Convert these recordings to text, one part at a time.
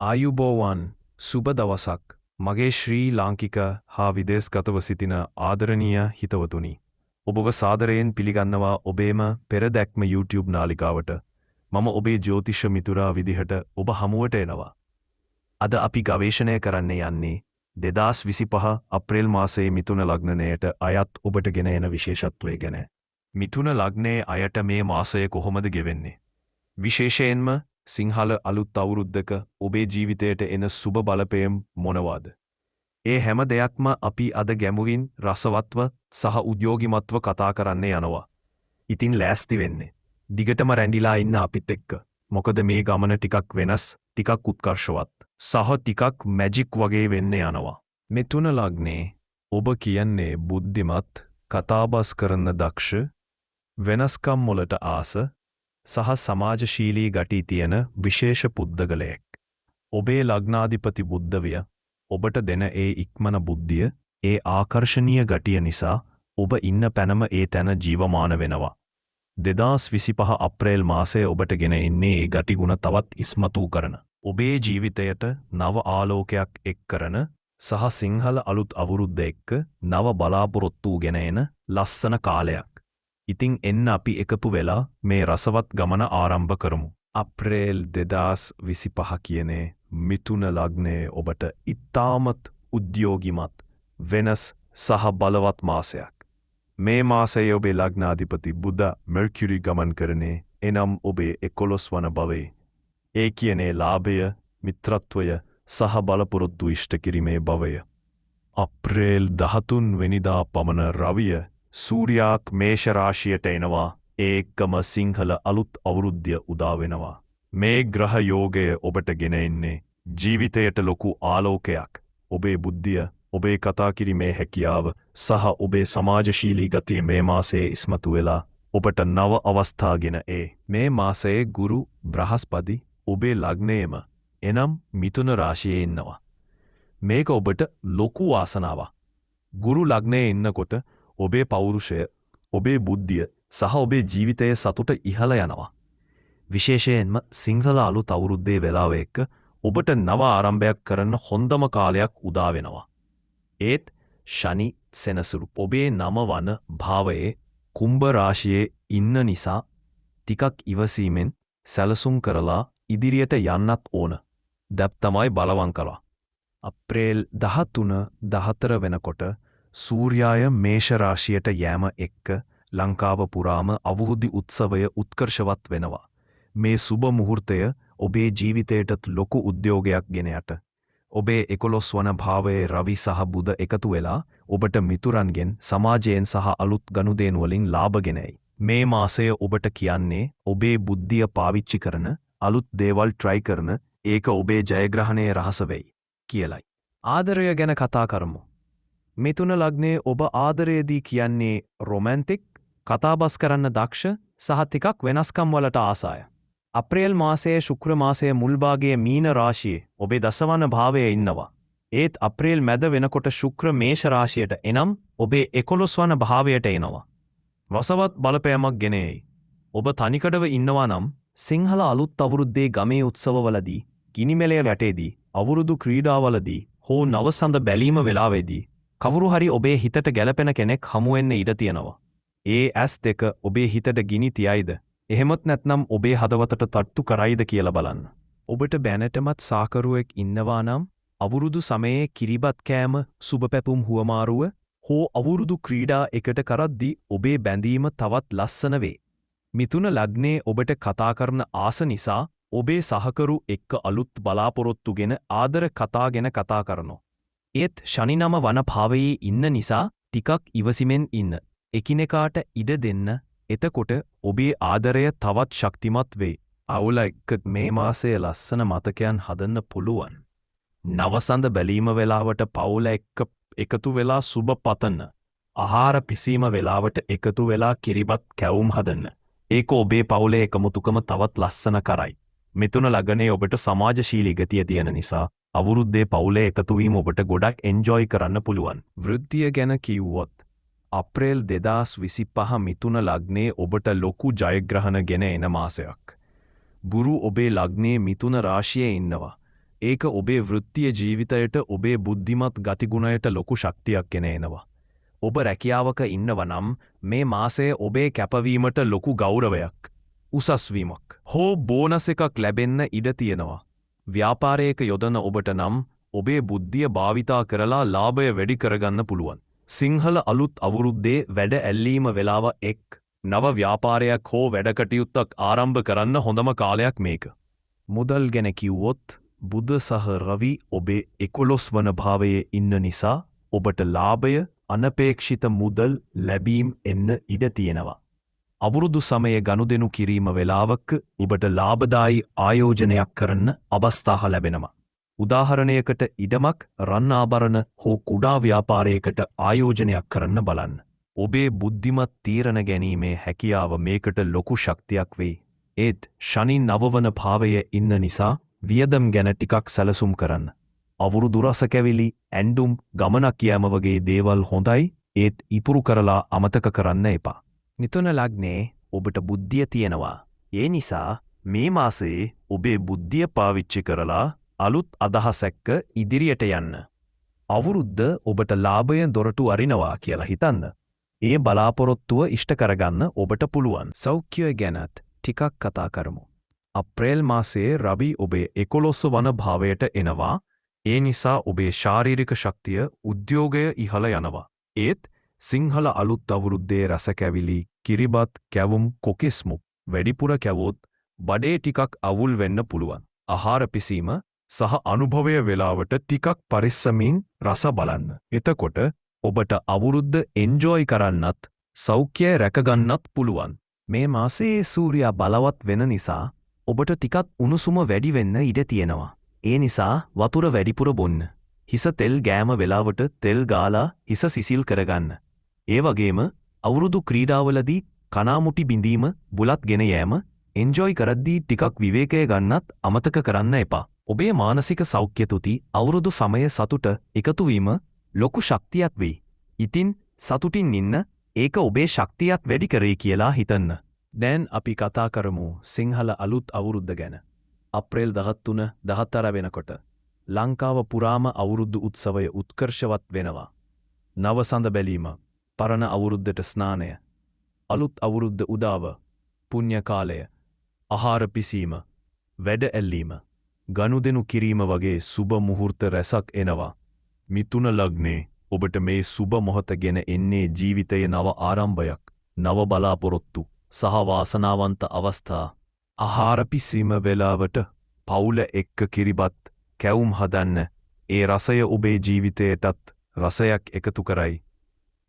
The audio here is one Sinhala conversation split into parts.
ආයුබෝවන් සුබ දවසක් මගේ ශ්‍රී ලාංකික හා විදේශගතව සිටින ආදරණීය හිතවතුනි. ඔබව සාදරයෙන් පිළිගන්නවා ඔබේම පෙරදැක්ම YouTube නාලිකාවට. මම ඔබේ ජ්‍යෝතිෂ මිතුරා විදිහට ඔබ හමුවට එනවා. අද අපි ගවේෂණය කරන්න යන්නේ 2025 අප්‍රේල් මාසයේ මිථුන ලග්නයට අයත් ඔබට ගෙන එන විශේෂත්වය ගැන. මිථුන ලග්නයේ අයට මේ මාසය කොහොමද ගෙවෙන්නේ? විශේෂයෙන්ම සිංහල අලුත් අවුරුද්දක ඔබේ ජීවිතයට එන සුබ බලපෑම් මොනවාද? ඒ හැම දෙයක්ම අපි අද ගැඹුරින් රසවත්ව සහ උද්‍යෝගිමත්ව කතා කරන්න යනවා. ඉතින් ලෑස්ති වෙන්න. දිගටම රැඳිලා ඉන්න අපිත් එක්ක. මොකද මේ ගමන ටිකක් වෙනස්, ටිකක් උත්කර්ෂවත්, සහ ටිකක් මැජික් වගේ වෙන්න යනවා. මිථුන ලග්නේ ඔබ කියන්නේ බුද්ධිමත්, කතාබස් කරන දක්ෂ, වෙනස්කම් වලට ආස සහ සමාජශීලී ගති තියෙන විශේෂ පුද්ගලයෙක්. ඔබේ ලග්නාධිපති බුද්ධවිය ඔබට දෙන ඒ ඉක්මන බුද්ධිය, ඒ ආකර්ශනීය ගතිය නිසා ඔබ ඉන්න පැනම ඒ තැන ජීවමාන වෙනවා. 2025 අප්‍රේල් මාසයේ ඔබට ගෙන එන්නේ ඒ ගතිගුණ තවත් ඉස්මතු කරන, ඔබේ ජීවිතයට නව ආලෝකයක් එක් කරන සහ සිංහල අලුත් අවුරුද්ද එක්ක නව බලාපොරොත්තු ගෙන එන ලස්සන කාලයක්. ඉතින් එන්න අපි එකතු වෙලා මේ රසවත් ගමන ආරම්භ කරමු. අප්‍රේල් 2025 කියනේ මිථුන ලග්නයේ ඔබට ඉතාමත් උද්‍යෝගිමත්, වෙනස් සහ බලවත් මාසයක්. මේ මාසයේ ඔබේ ලග්නාධිපති බුධ මර්කියුරි ගමන් කරන්නේ එනම් ඔබේ 11 වන භවයේ. ඒ කියන්නේ ලාභය, මිත්‍රත්වය සහ බලාපොරොත්තු ඉෂ්ට කිරීමේ භවය. අප්‍රේල් 13 වෙනිදා පමණ රවිය සූර්යාත් මේෂ රාශියට එනවා. ඒකම සිංහල අලුත් අවුරුද්දය උදා වෙනවා. මේ ග්‍රහ යෝගය ඔබට ගෙන එන්නේ ජීවිතයට ලොකු ආලෝකයක්. ඔබේ බුද්ධිය, ඔබේ කතා කිරීමේ හැකියාව සහ ඔබේ සමාජශීලී ගතිය මේ මාසයේ ඉස්මතු වෙලා ඔබට නව අවස්ථා ගෙන ඒ. මේ මාසයේ ගුරු බ්‍රහස්පති ඔබේ ලග්නයේම එනම් මිථුන රාශියේ ඉන්නවා. මේක ඔබට ලොකු වාසනාවක්. ගුරු ලග්නයේ ඉන්නකොට ඔබේ පෞරුෂය, ඔබේ බුද්ධිය සහ ඔබේ ජීවිතයේ සතුට ඉහළ යනවා. විශේෂයෙන්ම සිංහල අලුත් අවුරුද්දේ වෙලාව එක්ක ඔබට නව ආරම්භයක් කරන්න හොඳම කාලයක් උදා වෙනවා. ඒත් ශනි සෙනසුරු ඔබේ 9 වන භාවයේ කුම්භ රාශියේ ඉන්න නිසා ටිකක් ඉවසීමෙන් සැලසුම් කරලා ඉදිරියට යන්නත් ඕන. දැන් තමයි බලවන් කළා. අප්‍රේල් 13 14 වෙනකොට සූර්යාය මේෂ රාශියට යෑම එක්ක ලංකාව පුරාම අවුරුදු උත්සවය උත්කර්ෂවත් වෙනවා. මේ සුබ මුහුර්තය ඔබේ ජීවිතයටත් ලොකු උද්‍යෝගයක් ගෙන යට. ඔබේ 11 වන භාවයේ රවි සහ බුධ එකතු වෙලා ඔබට මිතුරන්ගෙන්, සමාජයෙන් සහ අලුත් ගනුදෙනු වලින් ලාභ ගෙනයි. මේ මාසය ඔබට කියන්නේ ඔබේ බුද්ධිය පාවිච්චි කරන, අලුත් දේවල් try කරන, ඒක ඔබේ ජයග්‍රහණයේ රහස වෙයි කියලයි. ආදරය ගැන කතා කරමු. මිථුන ලග්නයේ ඔබ ආදරයේදී කියන්නේ රොමැන්ටික්, කතාබස් කරන්න දක්ෂ සහ ටිකක් වෙනස්කම් වලට ආසාය. අප්‍රේල් මාසයේ ශුක්‍ර මාසයේ මුල් භාගයේ මීන රාශියේ ඔබේ දසවන භාවයේ ඉන්නවා. ඒත් අප්‍රේල් මැද වෙනකොට ශුක්‍ර මේෂ රාශියට එනම් ඔබේ 11 වන භාවයට එනවා. රසවත් බලපෑමක් ගෙනෙයි. ඔබ තනිකඩව ඉන්නවා නම් සිංහල අලුත් අවුරුද්දේ ගමේ උත්සවවලදී, ගිනිමෙලය වැටේදී, අවුරුදු ක්‍රීඩාවලදී හෝ නවසඳ බැලීම වෙලාවේදී කවුරු හරි ඔබේ හිතට ගැලපෙන කෙනෙක් හමු වෙන්න ඉඩ තියෙනවා. ඒ ඇස් දෙක ඔබේ හිතට ගිනි තියයිද? එහෙමත් නැත්නම් ඔබේ හදවතට තට්ටු කරයිද කියලා බලන්න. ඔබට බැනටමත් සාකරුවෙක් ඉන්නවා නම් අවුරුදු සමයේ කිරිබත් කෑම, සුබ පැතුම් හුවමාරුව හෝ අවුරුදු ක්‍රීඩා එකට කරද්දී ඔබේ බැඳීම තවත් ලස්සන වේ. මිථුන ලග්නයේ ඔබට කතා කරන ආස නිසා ඔබේ සහකරු එක්ක අලුත් බලාපොරොත්තු ගෙන ආදර කතා ගැන කතා කරනවා. ඒත් ශනි 9 වන භාවයේ ඉන්න නිසා ටිකක් ඉවසිමෙන් ඉන්න. එකිනෙකාට ඉඩ දෙන්න. එතකොට ඔබේ ආදරය තවත් ශක්තිමත් වේ. අවුල එක්ක මේ මාසයේ ලස්සන මතකයන් හදන්න පුළුවන්. නවසඳ බැලීම වෙලාවට පවුල එක්ක එකතු වෙලා සුබ පතන්න. ආහාර පිසීම වෙලාවට එකතු වෙලා කිරිබත් කැවුම් හදන්න. ඒක ඔබේ පවුලේ එකමුතුකම තවත් ලස්සන කරයි. මිථුන ලග්නයේ ඔබට සමාජශීලී ගතිය තියෙන නිසා අවුරුද්දේ පවුලේ එකතු වීම ඔබට ගොඩක් එන්ජොයි කරන්න පුළුවන්. වෘත්තිය ගැන කිව්වොත් අප්‍රේල් 2025 මිථුන ලග්නයේ ඔබට ලොකු ජයග්‍රහණ ගෙන එන මාසයක්. ගුරු ඔබේ ලග්නයේ මිථුන රාශියේ ඉන්නවා. ඒක ඔබේ වෘත්තීය ජීවිතයට ඔබේ බුද්ධිමත් ගතිගුණයට ලොකු ශක්තියක් ගෙන එනවා. ඔබ රැකියාවක ඉන්නව නම් මේ මාසයේ ඔබේ කැපවීමට ලොකු ගෞරවයක්, උසස්වීමක් හෝ බෝනස් එකක් ලැබෙන්න ඉඩ තියෙනවා. ව්‍යාපාරයක යොදන ඔබට නම් ඔබේ බුද්ධිය භාවිතා කරලා ලාභය වැඩි කරගන්න පුළුවන්. සිංහල අලුත් අවුරුද්දේ වැඩ ඇල්ලීම වෙලාව එක් නව ව්‍යාපාරයක් හෝ වැඩකටයුත්තක් ආරම්භ කරන්න හොඳම කාලයක් මේක. මුදල් ගැන කිව්වොත් බුධ සහ රවි ඔබේ 11 වන භාවයේ ඉන්න නිසා ඔබට ලාභය අනපේක්ෂිත මුදල් ලැබීම් එන්න ඉඩ තියෙනවා. අවුරුදු සමයේ ගනුදෙනු කිරීම වෙලාවක ඔබට ලාභදායි ආයෝජනයක් කරන්න අවස්ථාව ලැබෙනවා. උදාහරණයකට ඉඩමක් රන් ආභරණ හෝ කුඩා ව්‍යාපාරයකට ආයෝජනයක් කරන්න බලන්න. ඔබේ බුද්ධිමත් තීරණ ගැනීමේ හැකියාව මේකට ලොකු ශක්තියක් වෙයි. ඒත් ශනි නවවන භාවයේ ඉන්න නිසා වියදම් ගැන ටිකක් සැලසුම් කරන්න. අවුරුදු රස කැවිලි, ඇන්ඩුම්, ගමනක් යෑම වගේ දේවල් හොඳයි, ඒත් ඉපුරු කරලා අමතක කරන්න එපා. මිථුන ලග්නේ ඔබට බුද්ධිය තියෙනවා. ඒ නිසා මේ මාසයේ ඔබේ බුද්ධිය පාවිච්චි කරලා අලුත් අදහස් එක්ක ඉදිරියට යන්න. අවුරුද්ද ඔබට ලාභය දොරටු අරිනවා කියලා හිතන්න. ඒ බලාපොරොත්තුව ඉෂ්ට කරගන්න ඔබට පුළුවන්. සෞඛ්‍යය ගැනත් ටිකක් කතා කරමු. අප්‍රේල් මාසයේ රවි ඔබේ 11 වන භාවයට එනවා. ඒ නිසා ඔබේ ශාරීරික ශක්තිය, උද්‍යෝගය ඉහළ යනවා. ඒත් සිංහල අලුත් අවුරුද්දේ රස කැවිලි, කිරිබත්, කැවුම්, කොකිස්මුක් වැඩිපුර කැවොත් බඩේ ටිකක් අවුල් වෙන්න පුළුවන්. ආහාර පිසීම සහ අනුභවය වෙලාවට ටිකක් පරිස්සමින් රස බලන්න. එතකොට ඔබට අවුරුද්ද එන්ජොයි කරන්නත් සෞඛ්‍යය රැකගන්නත් පුළුවන්. මේ මාසයේ සූර්යා බලවත් වෙන නිසා ඔබට ටිකක් උණුසුම වැඩි වෙන්න ඉඩ තියෙනවා. ඒ නිසා වතුර වැඩිපුර බොන්න. හිස තෙල් ගෑම වෙලාවට තෙල් ගාලා හිස සිසිල් කරගන්න. ඒ වගේම අවුරුදු ක්‍රීඩාවලදී කනාමුටි බිඳීම, බුලත් ගෙන යෑම එන්ජොයි කරද්දී ටිකක් විවේකය ගන්නත් අමතක කරන්න එපා. ඔබේ මානසික සෞඛ්‍ය තුති අවුරුදු සමය සතුට එකතුවීම ලොකු ශක්තියක් වෙයි. ඉතින් සතුටින් ඉන්න, ඒක ඔබේ ශක්තියක් වැඩි කරේ කියලා හිතන්න. දැන් අපි කතා කරමු සිංහල අලුත් අවුරුද්ද ගැන. අප්‍රේල් 13-14 වෙනකොට ලංකාව පුරාම අවුරුද්දු උත්සවය උත්කර්ෂවත් වෙනවා. නවසඳ බැලීම, පරණ අවුරුද්දට ස්නානය, අලුත් අවුරුද්ද උදාව, පුණ්‍ය කාලය, ආහාර පිසීම, වැඩ ඇල්ලීම, ගනුදෙනු කිරීම වගේ සුබ මුහුර්ත රැසක් එනවා. මිථුන ලග්නේ ඔබට මේ සුබ මොහොත ගෙන එන්නේ ජීවිතයේ නව ආරම්භයක්, නව බලාපොරොත්තු සහ වාසනාවන්ත අවස්ථා. ආහාර පිසීම වෙලාවට පවුල එක්ක කිරිබත්, කැවුම් හදන්න. ඒ රසය ඔබේ ජීවිතයටත් රසයක් එකතු කරයි.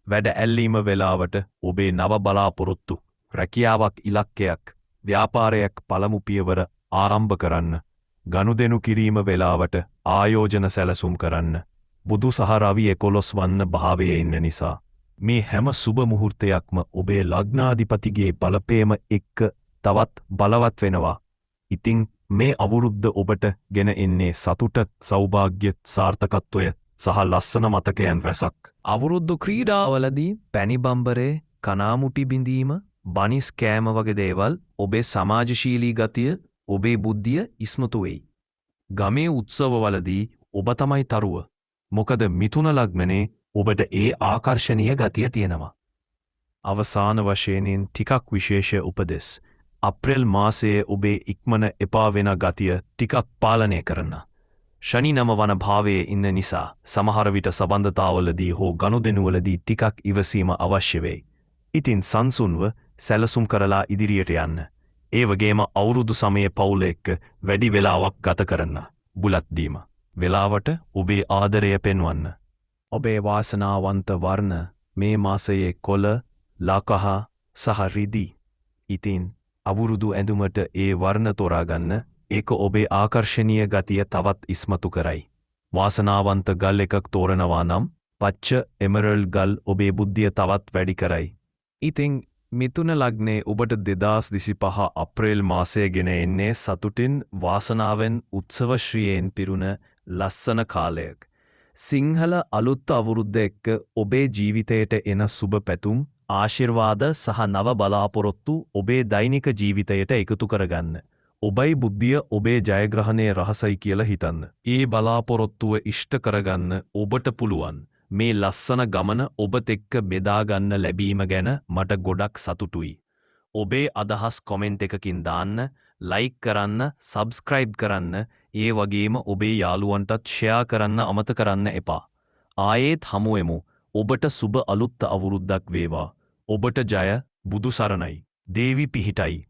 වැඩ ඇල්ලීම වෙලාවට ඔබේ නව බලාපොරොත්තු, රැකියාවක්, ඉලක්කයක්, ව්‍යාපාරයක් පළමු පියවර ආරම්භ කරන්න. ගනුදෙනු කිරීම වෙලාවට ආයෝජන සැලසුම් කරන්න. බුදු සහ රවි 11 වන්න භාවයේ ඉන්න නිසා මේ හැම සුබ මුහුර්තයක්ම ඔබේ ලග්නාධිපතිගේ බලපෑම එක්ක තවත් බලවත් වෙනවා. ඉතින් මේ අවුරුද්ද ඔබට ගෙන එන්නේ සතුට, සෞභාග්‍ය, සාර්ථකත්වය සහ ලස්සන මතකයන් රැසක්. අවුරුද්දු ක්‍රීඩාවලදී පැණි බම්බරේ, කනාමුටි බිඳීම, බනිස් කෑම වගේ දේවල් ඔබේ සමාජශීලී ගතිය, ඔබේ බුද්ධිය ඉස්මතු වෙයි. ගමේ උත්සවවලදී ඔබ තමයි තරුව. මොකද මිථුන ලග්නනේ ඔබට ඒ ආකර්ශනීය ගතිය තියෙනවා. අවසාන වශයෙන් ටිකක් විශේෂ උපදෙස්. අප්‍රේල් මාසයේ ඔබේ ඉක්මන එපා වෙන ගතිය ටිකක් පාලනය කරන්න. ශනි 9 වන භාවයේ ඉන්න නිසා සමහර විට සම්බන්ධතාවලදී හෝ ගනුදෙනුවලදී ටිකක් ඉවසීම අවශ්‍ය වෙයි. ඉතින් සංසුන්ව සැලසුම් කරලා ඉදිරියට යන්න. ඒ වගේම අවුරුදු සමයේ පවුල එක්ක වැඩි වෙලාවක් ගත කරන්න. බුලත් දීම වෙලාවට ඔබේ ආදරය පෙන්වන්න. ඔබේ වාසනාවන්ත වර්ණ මේ මාසයේ කොළ, ලකහ සහ රිදී. ඉතින් අවුරුදු ඇඳුමට ඒ වර්ණ තෝරාගන්න. ඒක ඔබේ ආකර්ශනීය ගතිය තවත් ඉස්මතු කරයි. වාසනාවන්ත ගල් එකක් තෝරනවා නම් පච්ච එමරල්ඩ් ගල් ඔබේ බුද්ධිය තවත් වැඩි කරයි. ඉතින් මිථුන ලග්නේ ඔබට 2025 අප්‍රේල් මාසය ගෙන එන්නේ සතුටින්, වාසනාවෙන්, උත්සවශ්‍රීයෙන් පිරුණ ලස්සන කාලයක්. සිංහල අලුත් අවුරුද්ද එක්ක ඔබේ ජීවිතයට එන සුබ පැතුම්, ආශිර්වාද සහ නව බලාපොරොත්තු ඔබේ දෛනික ජීවිතයට එකතු කරගන්න. ඔබයි බුද්ධිය ඔබේ ජයග්‍රහණයේ රහසයි කියලා හිතන්න. ඒ බලාපොරොත්තුව ඉෂ්ට කරගන්න ඔබට පුළුවන්. මේ ලස්සන ගමන ඔබත් එක්ක බෙදාගන්න ලැබීම ගැන මට ගොඩක් සතුටුයි. ඔබේ අදහස් කොමෙන්ට් එකකින් දාන්න, ලයික් කරන්න, සබ්ස්ක්‍රයිබ් කරන්න, ඒ වගේම ඔබේ යාළුවන්ටත් ෂෙයා කරන්න අමතක කරන්න එපා. ආයෙත් හමුවෙමු. ඔබට සුබ අලුත් අවුරුද්දක් වේවා. ඔබට ජය, බුදු සරණයි. දේවි පිහිටයි.